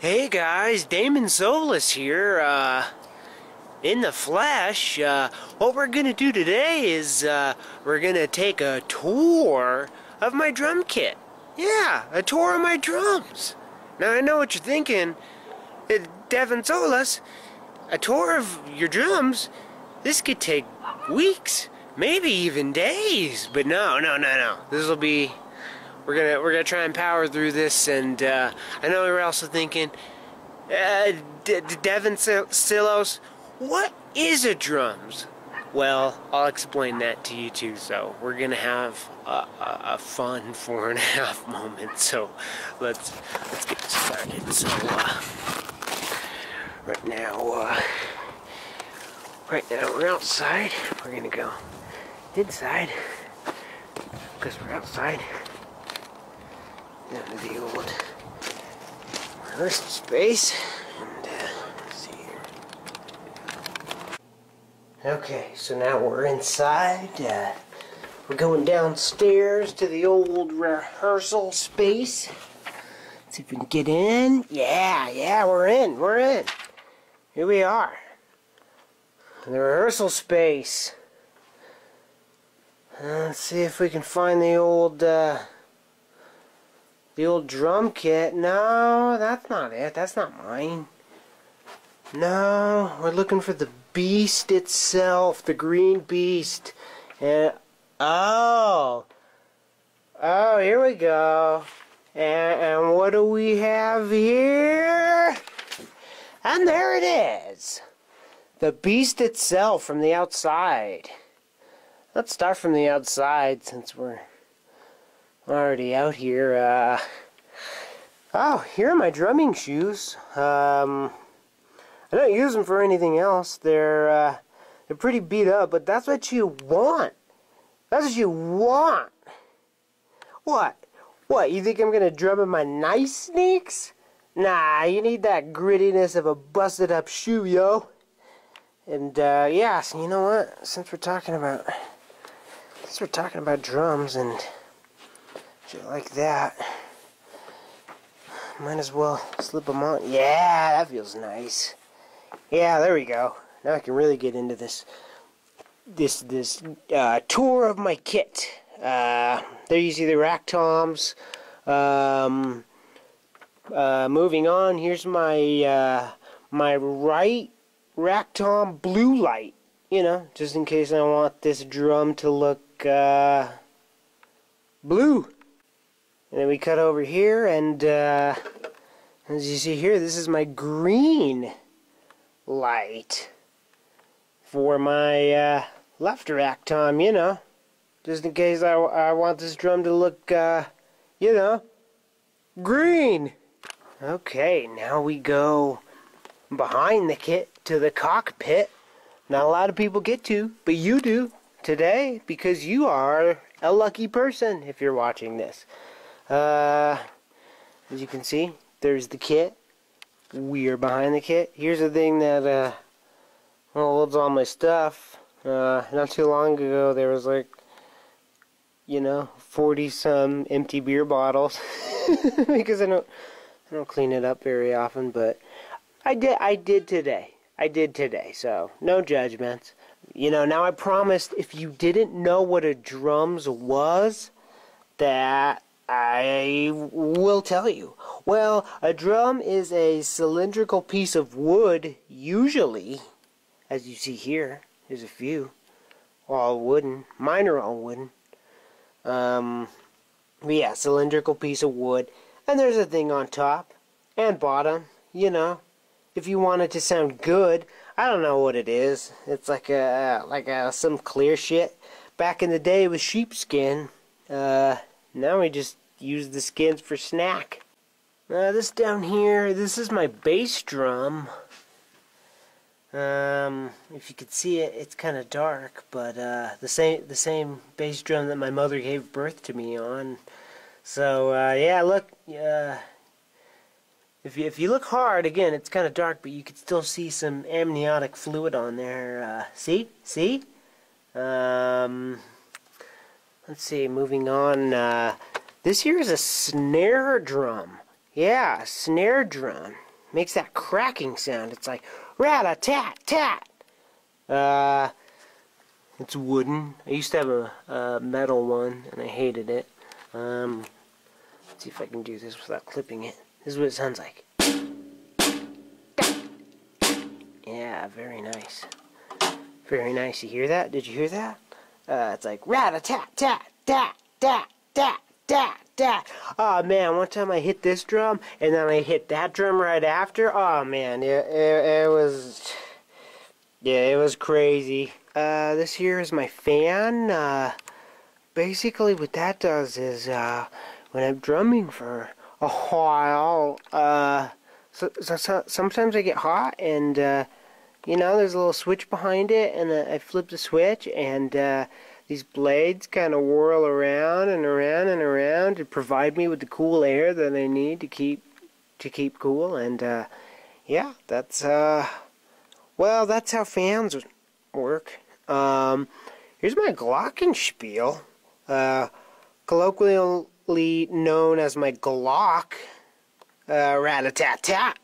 Hey guys, Damon Solis here, in the flesh. What we're gonna do today is, we're gonna take a tour of my drum kit. Yeah, a tour of my drums. Now I know what you're thinking, Devin Solis, a tour of your drums? This could take weeks, maybe even days, but no. This'll be... We're gonna try and power through this, and I know you're also thinking, Devin Silos, what is a drums? Well, I'll explain that to you too. So we're gonna have a fun 4.5 moment. So let's get started. So right now we're outside. We're gonna go inside because we're outside. Down to the old rehearsal space, and let's see here. Okay, so now we're inside. We're going downstairs to the old rehearsal space. Let's see if we can get in. Yeah, we're in. Here we are. The rehearsal space. Let's see if we can find the old drum kit. No, that's not it. That's not mine. No, we're looking for the beast itself, the green beast. And oh, here we go. And what do we have here? And there it is. The beast itself from the outside. Let's start from the outside since we're already out here. Oh, here are my drumming shoes. I don't use them for anything else. They're pretty beat up, but that's what you want. That's what you want. What? You think I'm gonna drum in my nice sneaks? Nah, you need that grittiness of a busted up shoe, yo. And yeah, so you know what? Since we're talking about drums and shit like that, might as well slip them on. Yeah, that feels nice. Yeah, there we go. Now I can really get into this tour of my kit. There you see the rack toms. Moving on, here's my my right rack tom blue light. You know, just in case I want this drum to look blue. And then we cut over here, and as you see here, this is my green light for my left rack tom, you know, just in case I want this drum to look, you know, green. Okay, now we go behind the kit to the cockpit. Not a lot of people get to, but you do today because you are a lucky person if you're watching this. As you can see, there's the kit. We are behind the kit. Here's the thing that holds all my stuff. Not too long ago, there was like, you know, 40-some empty beer bottles because I don't clean it up very often, but I did today. So no judgments. You know, now I promised if you didn't know what a drums was, that I will tell you. Well, a drum is a cylindrical piece of wood, usually, as you see here. There's a few, all wooden. Mine are all wooden. But yeah, cylindrical piece of wood, and there's a thing on top and bottom. You know, if you want it to sound good, I don't know what it is. It's like some clear shit. Back in the day, it was sheepskin. Now we just use the skins for snack. This down here, this is my bass drum. If you could see it, it's kind of dark, but the same bass drum that my mother gave birth to me on. So yeah, look. If you look hard, again, it's kind of dark, but you can still see some amniotic fluid on there. See? Let's see. Moving on. This here is a snare drum. Yeah, a snare drum. makes that cracking sound. It's like rat-a-tat-tat. It's wooden. I used to have a metal one, and I hated it. Let's see if I can do this without clipping it. This is what it sounds like. Yeah, very nice. Very nice. You hear that? Did you hear that? It's like rat-a-tat-tat-tat-tat-tat-tat-tat. Oh man, one time I hit this drum, and then I hit that drum right after. Oh man, it was... Yeah, it was crazy. This here is my fan. Basically what that does is, when I'm drumming for a while, sometimes I get hot, and, you know, there's a little switch behind it, and I flip the switch, and, these blades kind of whirl around and around and around to provide me with the cool air that I need to keep cool, and, yeah, that's, well, that's how fans work. Here's my glockenspiel, colloquially known as my Glock, rat-a-tat-tat.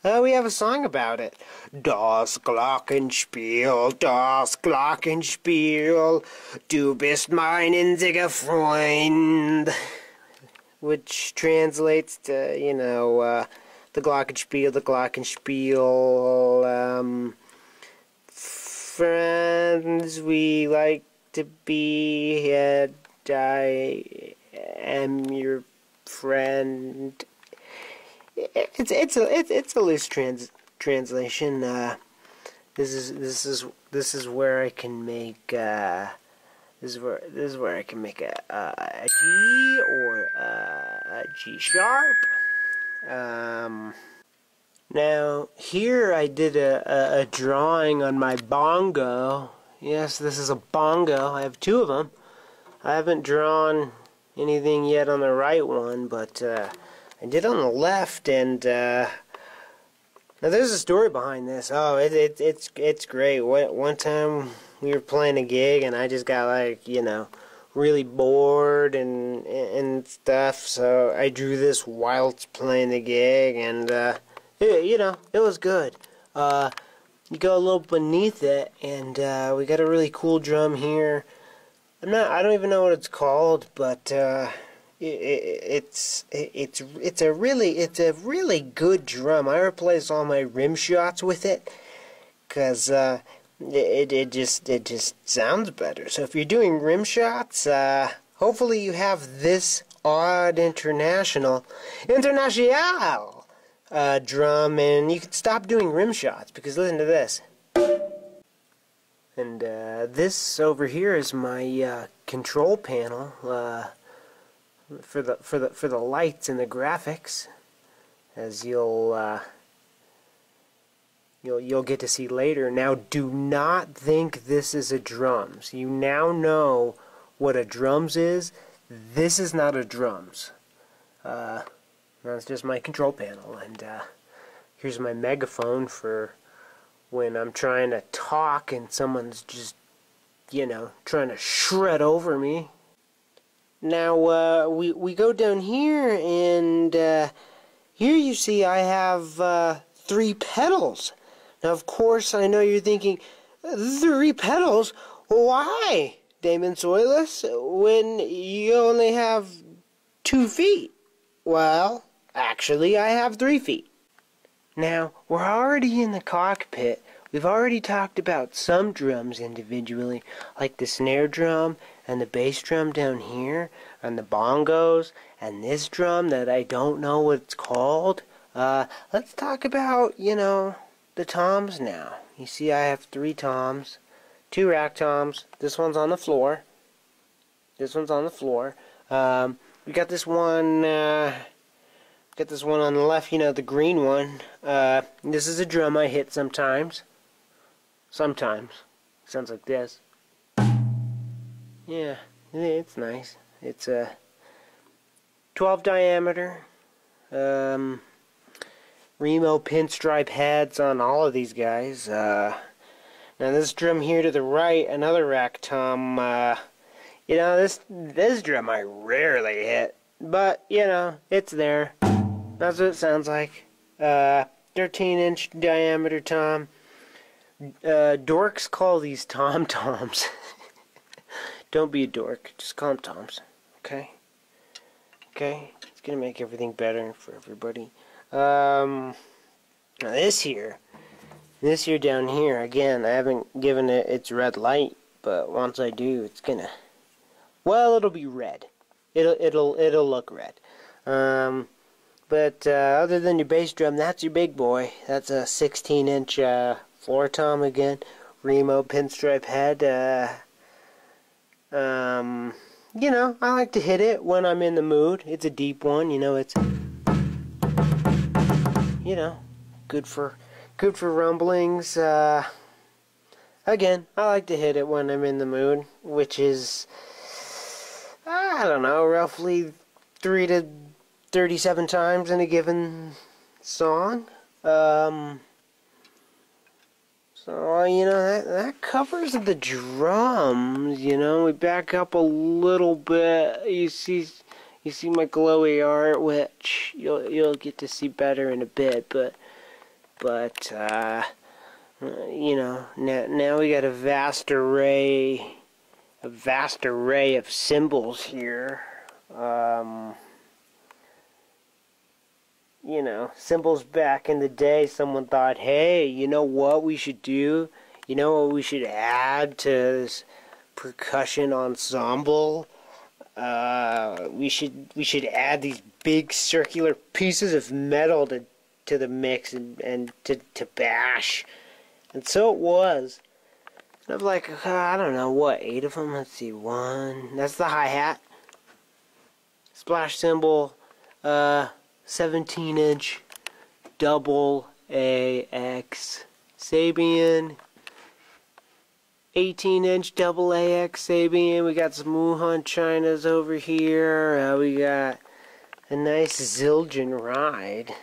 We have a song about it. Das Glockenspiel, du bist mein einziger Freund. Which translates to, you know, the Glockenspiel, friends we like to be, and I am your friend. It's a loose translation. This is where I can make this is where I can make a G or a G sharp. Now, here I did a drawing on my bongo. Yes, this is a bongo. I have two of them. I haven't drawn anything yet on the right one, but I did on the left, and now there's a story behind this. Oh, it's great. One time we were playing a gig, and I just got, like, you know, really bored and stuff, so I drew this whilst playing the gig, and you know, it was good. You go a little beneath it, and we got a really cool drum here. I don't even know what it's called, but it's a really good drum. I replace all my rim shots with it, cause it just sounds better. So if you're doing rim shots, hopefully you have this Odd International drum, and you can stop doing rim shots, because listen to this. And this over here is my control panel for the lights and the graphics, as you'll get to see later. Now, do not think this is a drums. You now know what a drums is. This is not a drums. That's just my control panel, and here's my megaphone for when I'm trying to talk and someone's just, you know, trying to shred over me. Now, we go down here, and here you see I have 3 pedals. Now, of course, I know you're thinking, 3 pedals? Why, Damon Soilis, when you only have 2 feet? Well, actually, I have 3 feet. Now, we're already in the cockpit. We've already talked about some drums individually, like the snare drum and the bass drum down here, and the bongos, and this drum that I don't know what it's called. Let's talk about, you know, the toms now. You see I have 3 toms, 2 rack toms. This one's on the floor. This one's on the floor. We got this one, on the left, you know, the green one. This is a drum I hit sometimes. Sometimes. Sounds like this. Yeah, it's nice. It's a 12 diameter. Remo pinstripe heads on all of these guys. Now this drum here to the right, another rack tom. You know, this drum I rarely hit, but you know, it's there. That's what it sounds like. 13-inch diameter tom. Dorks call these tom-toms. Don't be a dork. Just call them toms. Okay? Okay? It's going to make everything better for everybody. Now this here down here, again, I haven't given it its red light, but once I do, it's going to, well, it'll be red. It'll look red. But other than your bass drum, that's your big boy. That's a 16-inch floor tom again. Remo pinstripe head. You know, I like to hit it when I'm in the mood. It's a deep one. You know, it's, you know, good for rumblings. Again, I like to hit it when I'm in the mood, which is, I don't know, roughly 3 to 37 times in a given song. So, you know, that covers the drums. You know, we back up a little bit. You see my glowy art, which you'll get to see better in a bit. But you know, now we got a vast array of cymbals here. You know, cymbals back in the day, someone thought, hey, you know what we should do? You know what we should add to this percussion ensemble? We should add these big circular pieces of metal to the mix and to bash. And so it was. And I'm like, I don't know, what, 8 of them? Let's see, 1. That's the hi-hat. Splash cymbal, 17-inch double AX Sabian, 18-inch double AX Sabian. We got some Wuhan Chinas over here. We got a nice Zildjian ride.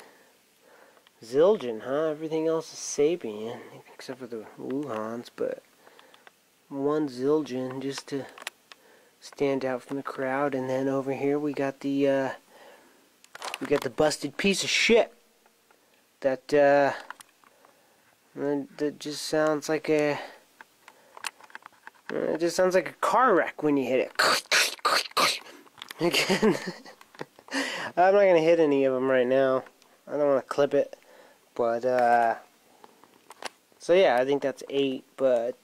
Zildjian, huh? Everything else is Sabian, except for the Wuhans, but one Zildjian just to stand out from the crowd. And then over here we got the busted piece of shit that just sounds like a car wreck when you hit it. Again, I'm not gonna hit any of them right now. I don't want to clip it, but so yeah, I think that's 8. But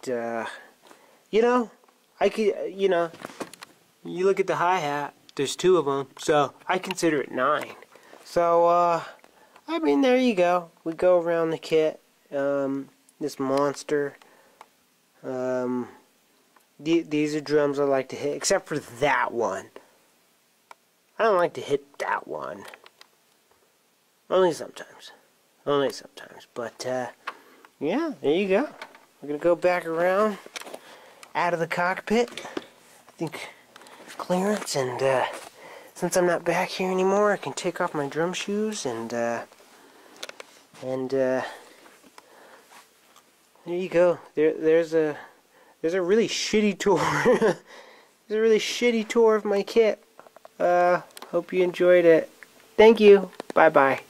you know, I could, you know, you look at the hi-hat. There's 2 of them, so I consider it 9. So, I mean, there you go. We go around the kit. This monster. These are drums I like to hit, except for that one. I don't like to hit that one. Only sometimes. Only sometimes. But, yeah, there you go. We're going to go back around, out of the cockpit. I think clearance, and since I'm not back here anymore, I can take off my drum shoes, and there you go. There's a really shitty tour. There's a really shitty tour of my kit. Hope you enjoyed it. Thank you. Bye bye.